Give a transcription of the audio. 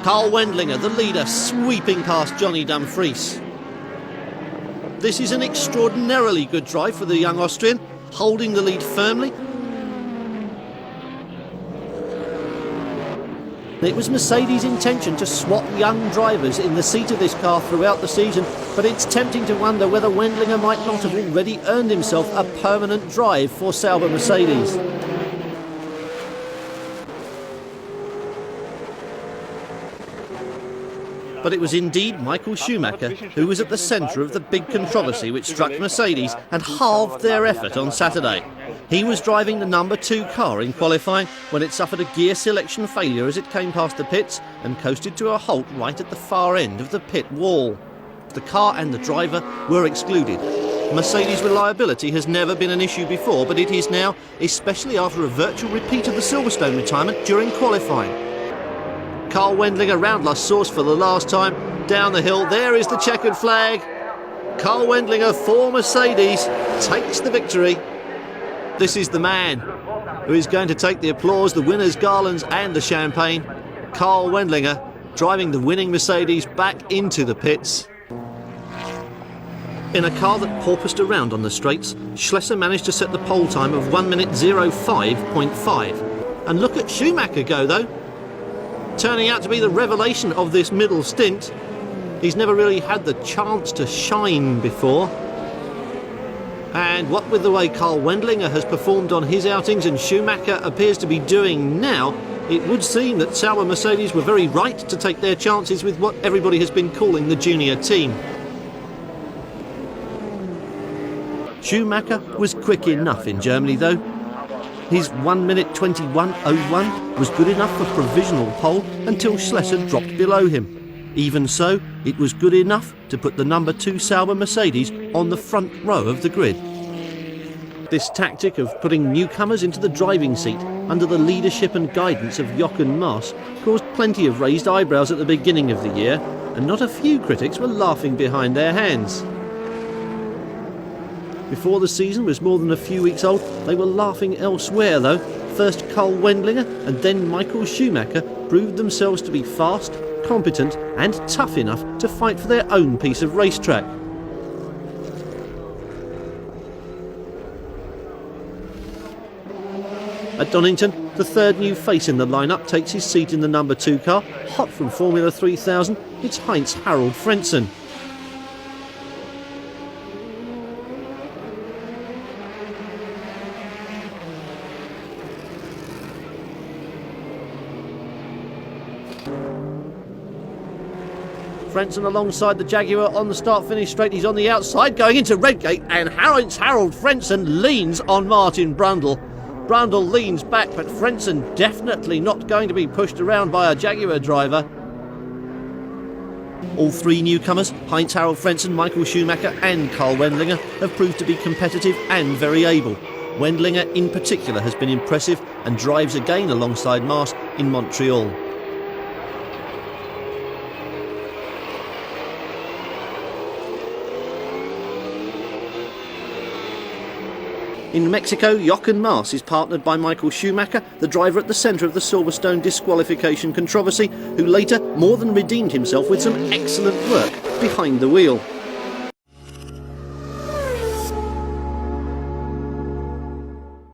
Karl Wendlinger, the leader, sweeping past Johnny Dumfries. This is an extraordinarily good drive for the young Austrian, holding the lead firmly. It was Mercedes' intention to swap young drivers in the seat of this car throughout the season, but it's tempting to wonder whether Wendlinger might not have already earned himself a permanent drive for Sauber Mercedes. But it was indeed Michael Schumacher who was at the centre of the big controversy which struck Mercedes and halved their effort on Saturday. He was driving the number 2 car in qualifying when it suffered a gear selection failure as it came past the pits and coasted to a halt right at the far end of the pit wall. The car and the driver were excluded. Mercedes' reliability has never been an issue before, but it is now, especially after a virtual repeat of the Silverstone retirement during qualifying. Karl Wendlinger round La Source for the last time. Down the hill, there is the checkered flag. Karl Wendlinger for Mercedes takes the victory. This is the man who is going to take the applause, the winners' garlands and the champagne. Karl Wendlinger driving the winning Mercedes back into the pits. In a car that porpoised around on the straights, Schlesser managed to set the pole time of 1:05.5. And look at Schumacher go though. Turning out to be the revelation of this middle stint. He's never really had the chance to shine before. And what with the way Karl Wendlinger has performed on his outings and Schumacher appears to be doing now, it would seem that Sauber Mercedes were very right to take their chances with what everybody has been calling the junior team. Schumacher was quick enough in Germany though. His 1:21.01 was good enough for provisional pole until Schlesser dropped below him. Even so, it was good enough to put the number 2 Sauber Mercedes on the front row of the grid. This tactic of putting newcomers into the driving seat under the leadership and guidance of Jochen Mass caused plenty of raised eyebrows at the beginning of the year, and not a few critics were laughing behind their hands. Before the season was more than a few weeks old, they were laughing elsewhere though. First Karl Wendlinger and then Michael Schumacher proved themselves to be fast, competent and tough enough to fight for their own piece of racetrack. At Donington, the third new face in the lineup takes his seat in the number 2 car. Hot from Formula 3000, it's Heinz-Harald Frentzen. Frentzen alongside the Jaguar on the start-finish straight. He's on the outside going into Redgate, and Heinz-Harald Frentzen leans on Martin Brundle. Brundle leans back, but Frentzen definitely not going to be pushed around by a Jaguar driver. All 3 newcomers, Heinz-Harald Frentzen, Michael Schumacher and Karl Wendlinger, have proved to be competitive and very able. Wendlinger in particular has been impressive and drives again alongside Maas in Montreal. In Mexico, Jochen Maas is partnered by Michael Schumacher, the driver at the centre of the Silverstone disqualification controversy, who later more than redeemed himself with some excellent work behind the wheel.